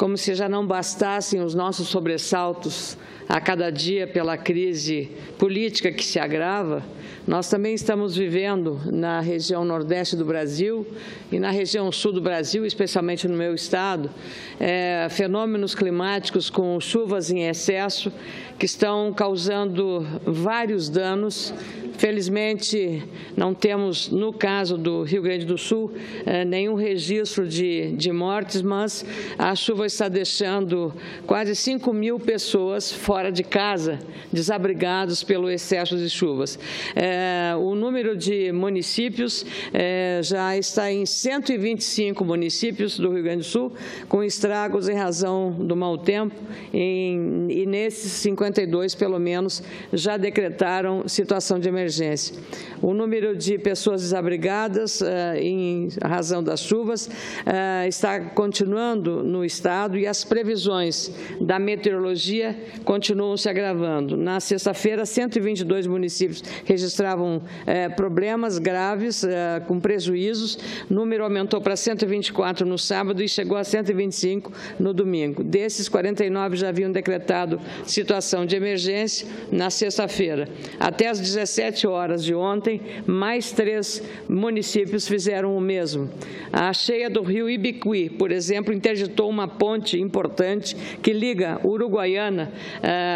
como se já não bastassem os nossos sobressaltos a cada dia pela crise política que se agrava, nós também estamos vivendo na região nordeste do Brasil e na região sul do Brasil, especialmente no meu estado, fenômenos climáticos com chuvas em excesso que estão causando vários danos. Felizmente, não temos, no caso do Rio Grande do Sul, nenhum registro de mortes, mas a chuva está deixando quase 5.000 pessoas fora de casa, desabrigados pelo excesso de chuvas. O número de municípios já está em 125 municípios do Rio Grande do Sul, com estragos em razão do mau tempo, e nesses 52, pelo menos, já decretaram situação de emergência. O número de pessoas desabrigadas em razão das chuvas está continuando no estado e as previsões da meteorologia continuam se agravando. Na sexta-feira, 122 municípios registravam problemas graves com prejuízos. O número aumentou para 124 no sábado e chegou a 125 no domingo. Desses, 49 já haviam decretado situação de emergência na sexta-feira. Até às 17 horas de ontem, mais 3 municípios fizeram o mesmo. A cheia do rio Ibiqui, por exemplo, interditou uma ponte importante que liga Uruguaiana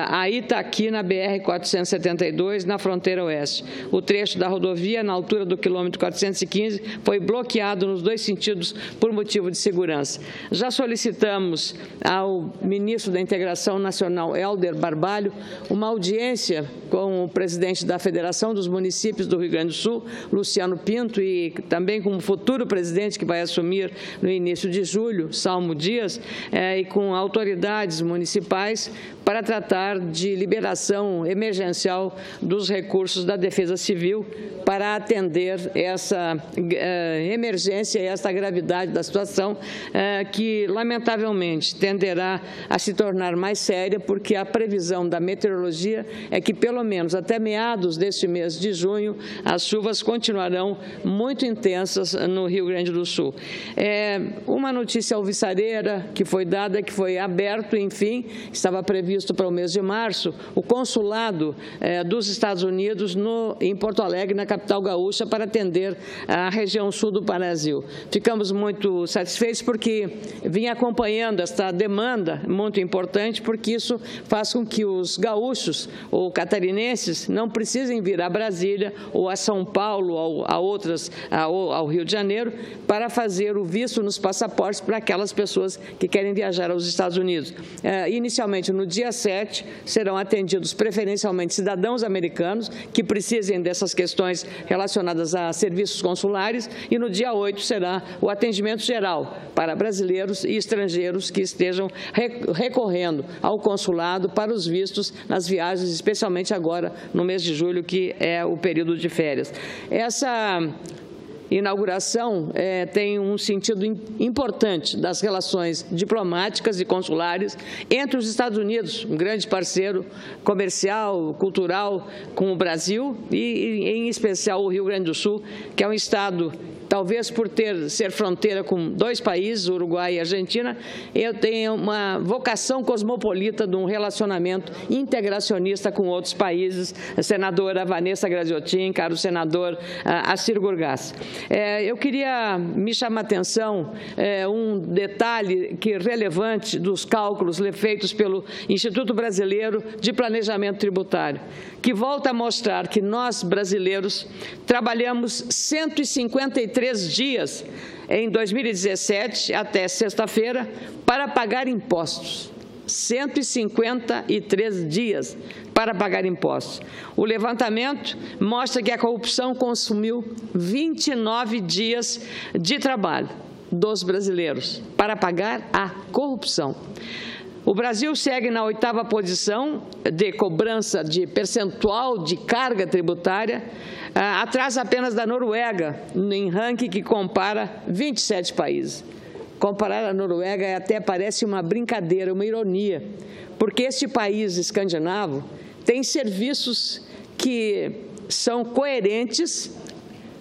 a Itaqui, na BR-472, na fronteira oeste. O trecho da rodovia, na altura do quilômetro 415, foi bloqueado nos 2 sentidos por motivo de segurança. Já solicitamos ao ministro da Integração Nacional, Helder Barbalho, uma audiência com o presidente da Federação dos Municípios do Rio Grande do Sul, Luciano Pinto, e também com o futuro presidente que vai assumir no início de julho, Salmo Dias, e com autoridades municipais para tratar de liberação emergencial dos recursos da Defesa Civil para atender essa emergência e essa gravidade da situação que, lamentavelmente, tenderá a se tornar mais séria, porque a previsão da meteorologia é que, pelo menos até meados deste mês de junho, as chuvas continuarão muito intensas no Rio Grande do Sul. Uma notícia alvissareira que foi dada, que foi aberto, enfim, estava previsto para o mês de março, o consulado dos Estados Unidos em Porto Alegre, na capital gaúcha, para atender a região sul do Brasil. Ficamos muito satisfeitos porque vinha acompanhando esta demanda muito importante, porque isso faz com que os gaúchos ou catarinenses não precisem vir a Brasília ou a São Paulo ou ao Rio de Janeiro para fazer o visto nos passaportes para aquelas pessoas que querem viajar aos Estados Unidos. Inicialmente, no dia 7, serão atendidos preferencialmente cidadãos americanos que precisem dessas questões relacionadas a serviços consulares, e no dia 8 será o atendimento geral para brasileiros e estrangeiros que estejam recorrendo ao consulado para os vistos nas viagens, especialmente agora no mês de julho, que é o período de férias. Essa inauguração tem um sentido importante das relações diplomáticas e consulares entre os Estados Unidos, um grande parceiro comercial, cultural com o Brasil e, em especial, o Rio Grande do Sul, que é um estado, talvez por ser fronteira com 2 países, Uruguai e Argentina, eu tenho uma vocação cosmopolita de um relacionamento integracionista com outros países, a senadora Vanessa Graziotin, caro senador Assir Gurgás. Eu queria me chamar a atenção um detalhe relevante dos cálculos feitos pelo Instituto Brasileiro de Planejamento Tributário, que volta a mostrar que nós, brasileiros, trabalhamos 153 dias em 2017, até sexta-feira, para pagar impostos. 153 dias para pagar impostos. O levantamento mostra que a corrupção consumiu 29 dias de trabalho dos brasileiros para pagar a corrupção. O Brasil segue na 8ª posição de cobrança de percentual de carga tributária, atrás apenas da Noruega, em ranking que compara 27 países. Comparar a Noruega até parece uma brincadeira, uma ironia, porque este país escandinavo tem serviços que são coerentes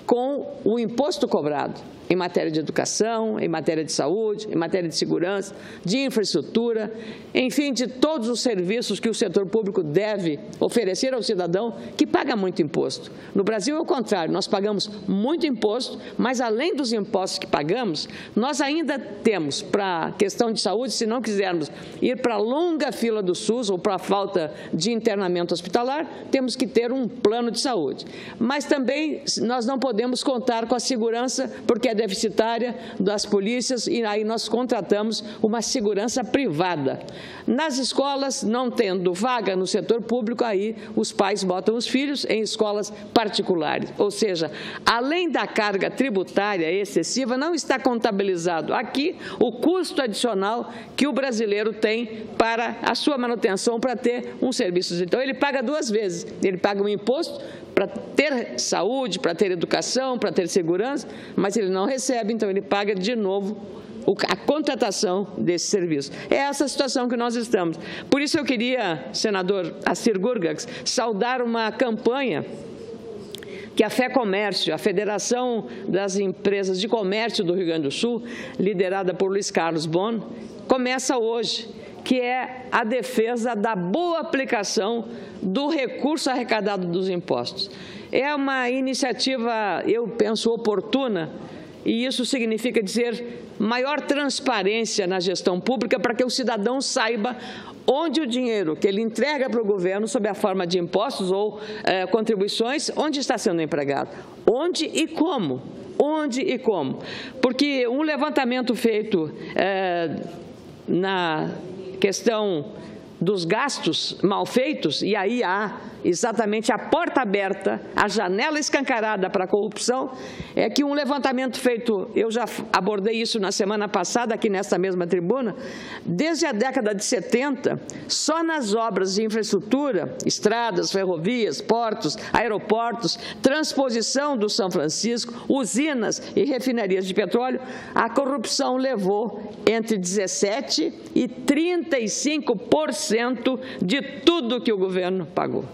com o imposto cobrado. em matéria de educação, em matéria de saúde, em matéria de segurança, de infraestrutura, enfim, de todos os serviços que o setor público deve oferecer ao cidadão que paga muito imposto. No Brasil é o contrário, nós pagamos muito imposto, mas além dos impostos que pagamos, nós ainda temos, para a questão de saúde, se não quisermos ir para a longa fila do SUS ou para a falta de internamento hospitalar, temos que ter um plano de saúde. Mas também nós não podemos contar com a segurança, porque é deficitária das polícias, e aí nós contratamos uma segurança privada. Nas escolas, não tendo vaga no setor público, aí os pais botam os filhos em escolas particulares. Ou seja, além da carga tributária excessiva, não está contabilizado aqui o custo adicional que o brasileiro tem para a sua manutenção, para ter um serviço. Então, ele paga duas vezes. Ele paga um imposto para ter saúde, para ter educação, para ter segurança, mas ele não recebe, então ele paga de novo a contratação desse serviço. É essa situação que nós estamos. Por isso eu queria, senador Assir Gurgax, saudar uma campanha que a FEComércio, a Federação das Empresas de Comércio do Rio Grande do Sul, liderada por Luiz Carlos Bon, começa hoje, que é a defesa da boa aplicação do recurso arrecadado dos impostos. É uma iniciativa, eu penso, oportuna, e isso significa dizer maior transparência na gestão pública para que o cidadão saiba onde o dinheiro que ele entrega para o governo sob a forma de impostos ou contribuições, onde está sendo empregado, onde e como. Onde e como. Porque um levantamento feito na questão dos gastos mal feitos, e aí há exatamente a porta aberta, a janela escancarada para a corrupção, é que um levantamento feito, eu já abordei isso na semana passada aqui nesta mesma tribuna, desde a década de 70, só nas obras de infraestrutura, estradas, ferrovias, portos, aeroportos, transposição do São Francisco, usinas e refinarias de petróleo, a corrupção levou entre 17% e 35% de tudo que o governo pagou.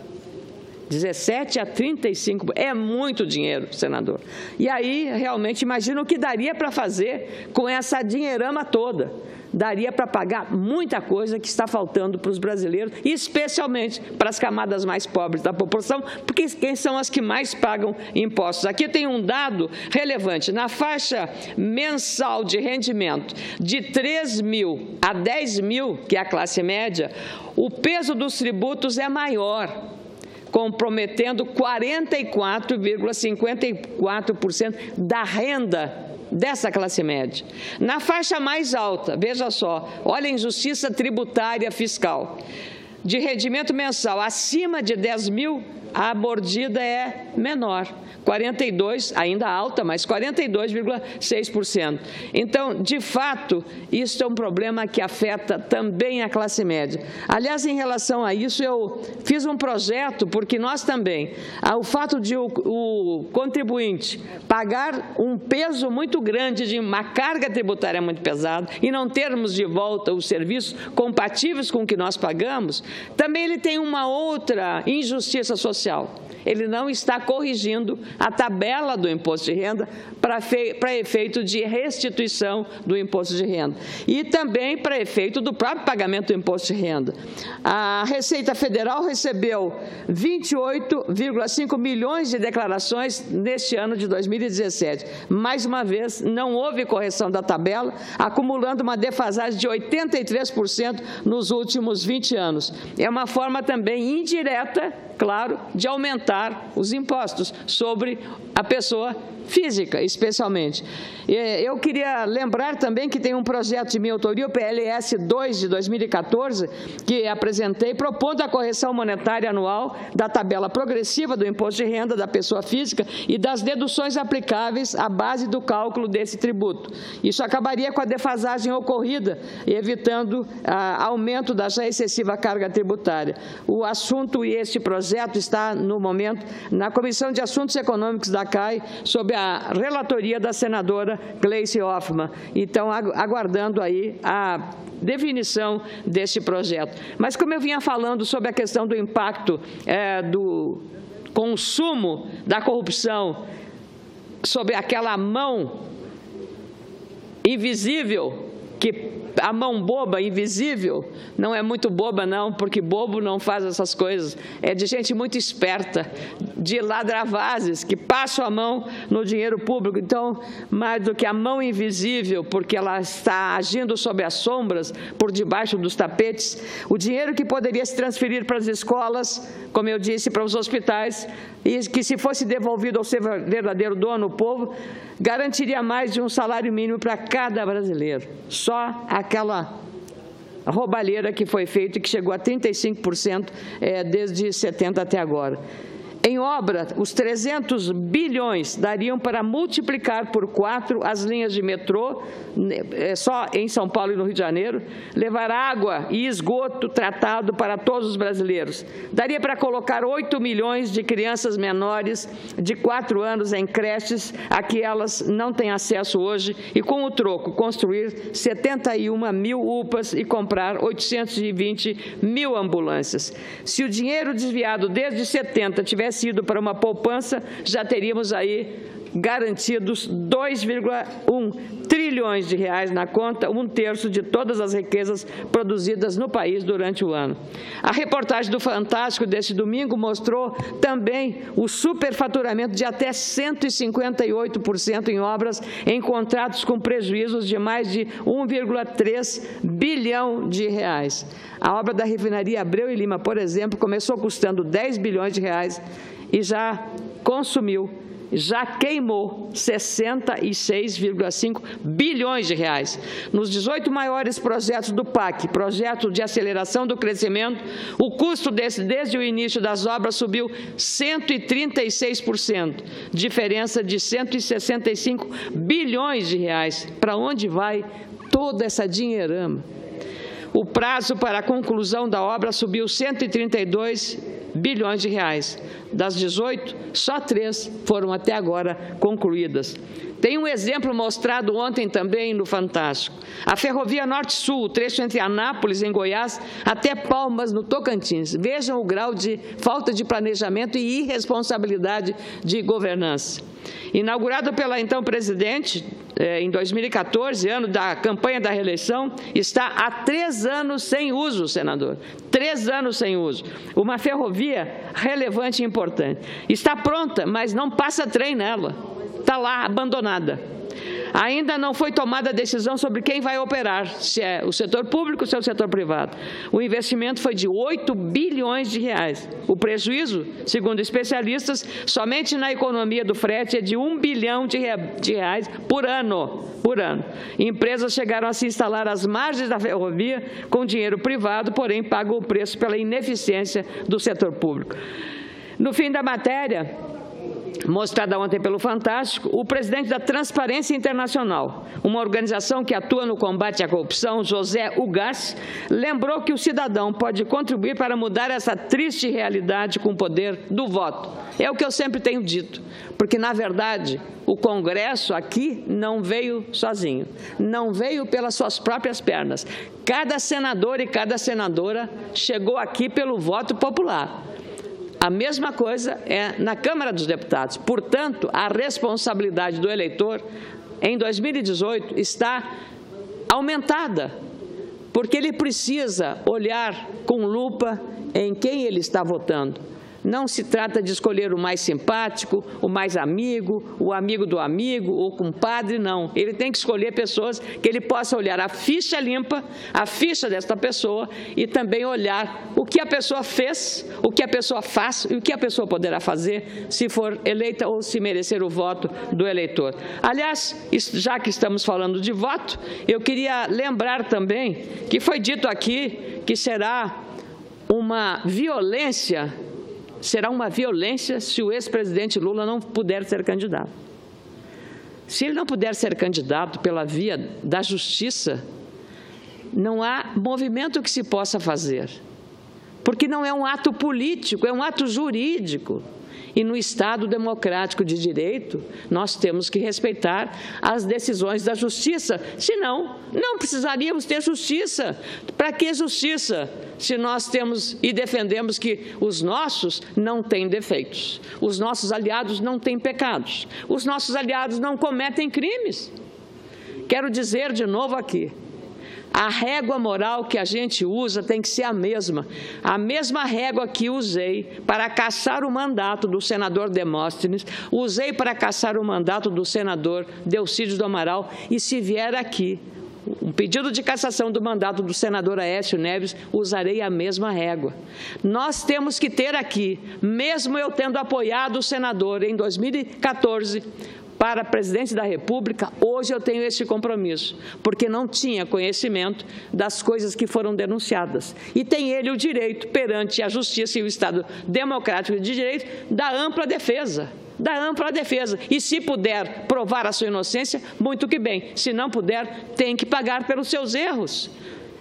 17 a 35, é muito dinheiro, senador. E aí, realmente, imagina o que daria para fazer com essa dinheirama toda. Daria para pagar muita coisa que está faltando para os brasileiros, e especialmente para as camadas mais pobres da população, porque quem são as que mais pagam impostos? Aqui tem um dado relevante. Na faixa mensal de rendimento de 3 mil a 10 mil, que é a classe média, o peso dos tributos é maior, comprometendo 44,54% da renda dessa classe média. Na faixa mais alta, veja só, olha a injustiça tributária fiscal. De rendimento mensal acima de 10 mil, a mordida é menor, 42, ainda alta, mas 42,6%. Então, de fato, isso é um problema que afeta também a classe média. Aliás, em relação a isso, eu fiz um projeto, porque nós também, o fato de o contribuinte pagar um peso muito grande, de uma carga tributária muito pesada, e não termos de volta os serviços compatíveis com o que nós pagamos, também ele tem uma outra injustiça social. Ele não está corrigindo a tabela do imposto de renda para efeito de restituição do imposto de renda e também para efeito do próprio pagamento do imposto de renda. A Receita Federal recebeu 28,5 milhões de declarações neste ano de 2017. Mais uma vez, não houve correção da tabela, acumulando uma defasagem de 83% nos últimos 20 anos. É uma forma também indireta, claro, de aumentar os impostos sobre a pessoa física, especialmente. Eu queria lembrar também que tem um projeto de minha autoria, o PLS 2 de 2014, que apresentei, propondo a correção monetária anual da tabela progressiva do imposto de renda da pessoa física e das deduções aplicáveis à base do cálculo desse tributo. Isso acabaria com a defasagem ocorrida, evitando aumento da já excessiva carga tributária. O assunto e este projeto está, no momento, na Comissão de Assuntos Econômicos da CAI, sob a relatoria da senadora Gleice Hoffmann. Então, aguardando aí a definição deste projeto. Mas, como eu vinha falando sobre a questão do impacto do consumo da corrupção sobre aquela mão invisível, que a mão boba, invisível, não é muito boba não, porque bobo não faz essas coisas, é de gente muito esperta, de ladravazes, que passam a mão no dinheiro público. Então, mais do que a mão invisível, porque ela está agindo sob as sombras, por debaixo dos tapetes, o dinheiro que poderia se transferir para as escolas, como eu disse, para os hospitais, e que se fosse devolvido ao seu verdadeiro dono, o povo, garantiria mais de um salário mínimo para cada brasileiro. Só aquela roubalheira que foi feita e que chegou a 35% desde 70 até agora. Em obra, os 300 bilhões dariam para multiplicar por 4 as linhas de metrô, só em São Paulo e no Rio de Janeiro, levar água e esgoto tratado para todos os brasileiros. Daria para colocar 8 milhões de crianças menores de 4 anos em creches a que elas não têm acesso hoje e, com o troco, construir 71 mil UPAs e comprar 820 mil ambulâncias. Se o dinheiro desviado desde 70 tivesse ido para uma poupança, já teríamos aí garantidos 2,1 trilhões de reais na conta, 1/3 de todas as riquezas produzidas no país durante o ano. A reportagem do Fantástico deste domingo mostrou também o superfaturamento de até 158% em obras em contratos com prejuízos de mais de 1,3 bilhão de reais. A obra da refinaria Abreu e Lima, por exemplo, começou custando 10 bilhões de reais e já queimou 66,5 bilhões de reais. Nos 18 maiores projetos do PAC, Projeto de Aceleração do Crescimento, o custo desde o início das obras subiu 136%, diferença de 165 bilhões de reais. Para onde vai toda essa dinheirama? O prazo para a conclusão da obra subiu 132 bilhões de reais. Das 18, só 3 foram até agora concluídas. Tem um exemplo mostrado ontem também no Fantástico. A Ferrovia Norte-Sul, o trecho entre Anápolis, em Goiás, até Palmas, no Tocantins. Vejam o grau de falta de planejamento e irresponsabilidade de governança. Inaugurado pela então presidente, em 2014, ano da campanha da reeleição, está há 3 anos sem uso, senador. 3 anos sem uso. Uma ferrovia relevante e importante. Está pronta, mas não passa trem nela. Está lá, abandonada. Ainda não foi tomada a decisão sobre quem vai operar, se é o setor público ou se é o setor privado. O investimento foi de 8 bilhões de reais. O prejuízo, segundo especialistas, somente na economia do frete é de 1 bilhão de reais por ano. Empresas chegaram a se instalar às margens da ferrovia com dinheiro privado, porém pagam o preço pela ineficiência do setor público. No fim da matéria, mostrada ontem pelo Fantástico, o presidente da Transparência Internacional, uma organização que atua no combate à corrupção, José Ugas, lembrou que o cidadão pode contribuir para mudar essa triste realidade com o poder do voto. É o que eu sempre tenho dito, porque, na verdade, o Congresso aqui não veio sozinho, não veio pelas suas próprias pernas. Cada senador e cada senadora chegou aqui pelo voto popular. A mesma coisa é na Câmara dos Deputados. Portanto, a responsabilidade do eleitor, em 2018, está aumentada, porque ele precisa olhar com lupa em quem ele está votando. Não se trata de escolher o mais simpático, o mais amigo, o amigo do amigo, ou compadre, não. Ele tem que escolher pessoas que ele possa olhar a ficha limpa, a ficha desta pessoa, e também olhar o que a pessoa fez, o que a pessoa faz e o que a pessoa poderá fazer se for eleita ou se merecer o voto do eleitor. Aliás, já que estamos falando de voto, eu queria lembrar também que foi dito aqui que será uma violência se o ex-presidente Lula não puder ser candidato. Se ele não puder ser candidato pela via da justiça, não há movimento que se possa fazer, porque não é um ato político, é um ato jurídico. E no Estado democrático de direito, nós temos que respeitar as decisões da justiça. Senão, não precisaríamos ter justiça. Para que justiça, se nós temos e defendemos que os nossos não têm defeitos, os nossos aliados não têm pecados, os nossos aliados não cometem crimes? quero dizer de novo aqui, a régua moral que a gente usa tem que ser a mesma régua que usei para cassar o mandato do senador Demóstenes, usei para cassar o mandato do senador Delcídio do Amaral, e se vier aqui um pedido de cassação do mandato do senador Aécio Neves, usarei a mesma régua. Nós temos que ter aqui, mesmo eu tendo apoiado o senador em 2014, para presidente da República, hoje eu tenho esse compromisso, porque não tinha conhecimento das coisas que foram denunciadas. E tem ele o direito, perante a Justiça e o Estado democrático de direito, da ampla defesa. E se puder provar a sua inocência, muito que bem. Se não puder, tem que pagar pelos seus erros.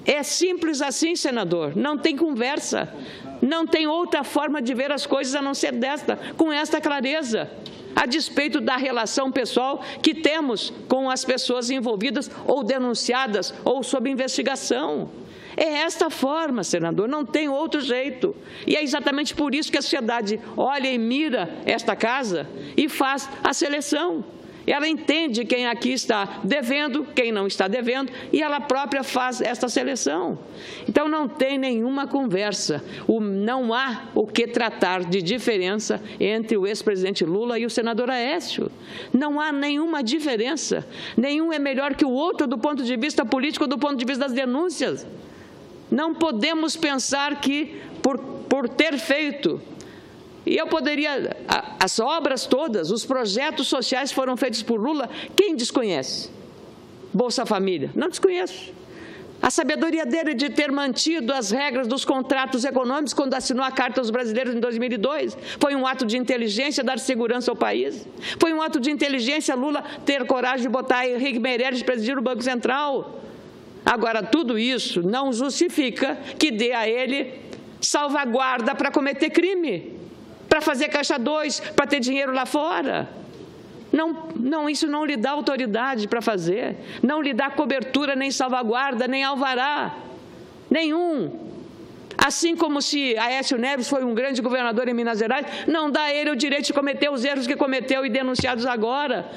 É simples assim, senador. Não tem conversa. Não tem outra forma de ver as coisas a não ser desta, com esta clareza, a despeito da relação pessoal que temos com as pessoas envolvidas ou denunciadas ou sob investigação. É esta forma, senador, não tem outro jeito. E é exatamente por isso que a sociedade olha e mira esta casa e faz a seleção. Ela entende quem aqui está devendo, quem não está devendo, e ela própria faz esta seleção. Então, não tem nenhuma conversa, não há o que tratar de diferença entre o ex-presidente Lula e o senador Aécio. Não há nenhuma diferença, nenhum é melhor que o outro do ponto de vista político ou do ponto de vista das denúncias. Não podemos pensar que, por ter feito... E eu poderia, as obras todas, os projetos sociais foram feitos por Lula, quem desconhece? Bolsa Família, não desconheço. A sabedoria dele de ter mantido as regras dos contratos econômicos quando assinou a Carta aos Brasileiros em 2002, foi um ato de inteligência dar segurança ao país. Foi um ato de inteligência Lula ter coragem de botar Henrique Meirelles presidir o Banco Central. Agora, tudo isso não justifica que dê a ele salvaguarda para cometer crime, para fazer caixa 2, para ter dinheiro lá fora. Não, isso não lhe dá autoridade para fazer, não lhe dá cobertura, nem salvaguarda, nem alvará, nenhum. Assim como se Aécio Neves foi um grande governador em Minas Gerais, não dá a ele o direito de cometer os erros que cometeu e denunciados agora.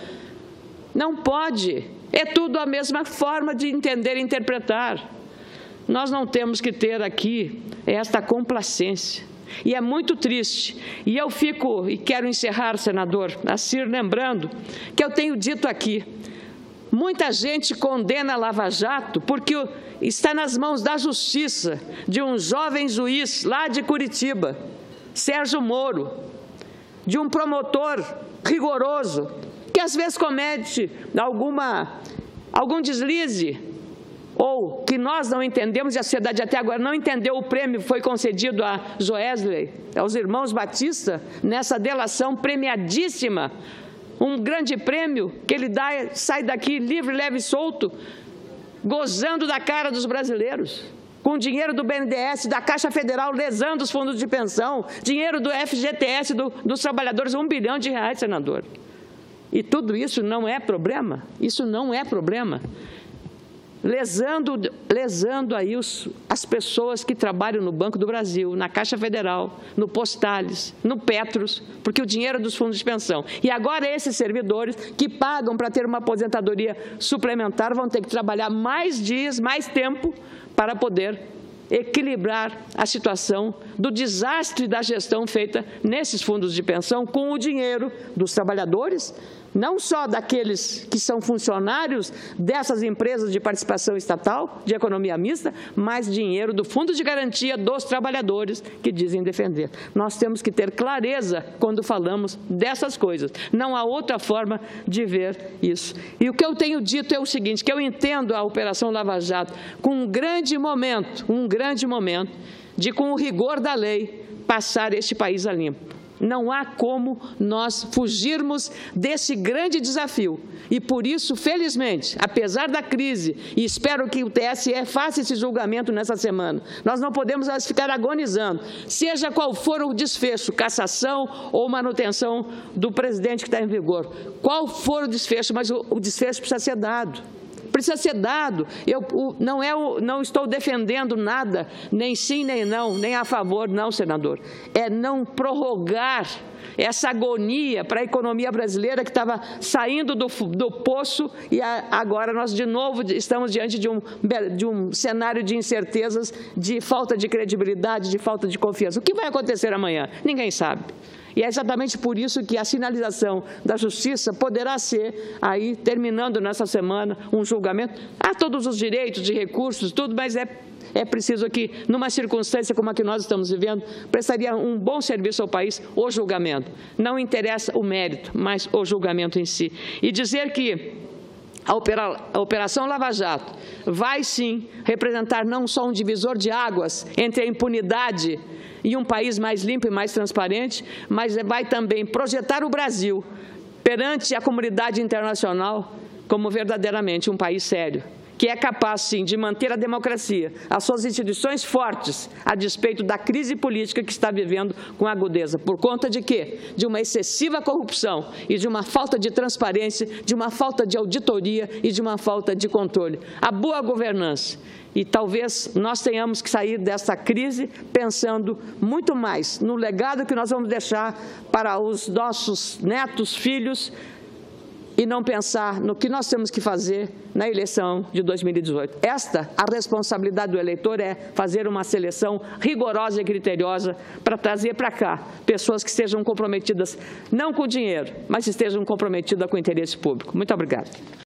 Não pode. É tudo a mesma forma de entender e interpretar. Nós não temos que ter aqui esta complacência. E é muito triste. E eu fico, e quero encerrar, senador Assir, lembrando que eu tenho dito aqui, muita gente condena a Lava Jato porque está nas mãos da justiça, de um jovem juiz lá de Curitiba, Sérgio Moro, de um promotor rigoroso, que às vezes comete algum deslize, ou que nós não entendemos, e a sociedade até agora não entendeu, o prêmio foi concedido a Joesley, aos irmãos Batista, nessa delação premiadíssima, um grande prêmio que ele sai daqui livre, leve e solto, gozando da cara dos brasileiros, com dinheiro do BNDES, da Caixa Federal, lesando os fundos de pensão, dinheiro do FGTS dos trabalhadores, R$1 bilhão, senador. E tudo isso não é problema? Isso não é problema. Lesando aí as pessoas que trabalham no Banco do Brasil, na Caixa Federal, no Postales, no Petros, porque o dinheiro é dos fundos de pensão. E agora esses servidores que pagam para ter uma aposentadoria suplementar vão ter que trabalhar mais dias, mais tempo, para poder equilibrar a situação do desastre da gestão feita nesses fundos de pensão com o dinheiro dos trabalhadores, não só daqueles que são funcionários dessas empresas de participação estatal, de economia mista, mas dinheiro do Fundo de Garantia dos trabalhadores que dizem defender. Nós temos que ter clareza quando falamos dessas coisas. Não há outra forma de ver isso. E o que eu tenho dito é o seguinte, que eu entendo a Operação Lava Jato com um grande momento de, com o rigor da lei, passar este país a limpo. Não há como nós fugirmos desse grande desafio. E por isso, felizmente, apesar da crise, e espero que o TSE faça esse julgamento nessa semana, nós não podemos ficar agonizando, seja qual for o desfecho, cassação ou manutenção do presidente que está em vigor, qual for o desfecho, mas o desfecho precisa ser dado. precisa ser dado. Não estou defendendo nada, nem sim, nem não, nem a favor, não, senador. É não prorrogar essa agonia para a economia brasileira que estava saindo do poço e agora nós de novo estamos diante de um cenário de incertezas, de falta de credibilidade, de falta de confiança. O que vai acontecer amanhã? Ninguém sabe. E é exatamente por isso que a sinalização da Justiça poderá ser, aí, terminando nessa semana, um julgamento. Há todos os direitos de recursos, tudo, mas é preciso que, numa circunstância como a que nós estamos vivendo, prestaria um bom serviço ao país o julgamento. Não interessa o mérito, mas o julgamento em si. E dizer que a Operação Lava Jato vai, sim, representar não só um divisor de águas entre a impunidade e um país mais limpo e mais transparente, mas vai também projetar o Brasil perante a comunidade internacional como verdadeiramente um país sério, que é capaz, sim, de manter a democracia, as suas instituições fortes, a despeito da crise política que está vivendo com agudeza. Por conta de quê? De uma excessiva corrupção e de uma falta de transparência, de uma falta de auditoria e de uma falta de controle. A boa governança. E talvez nós tenhamos que sair dessa crise pensando muito mais no legado que nós vamos deixar para os nossos netos, filhos, e não pensar no que nós temos que fazer na eleição de 2018. A responsabilidade do eleitor é fazer uma seleção rigorosa e criteriosa para trazer para cá pessoas que estejam comprometidas não com o dinheiro, mas estejam comprometidas com o interesse público. Muito obrigada.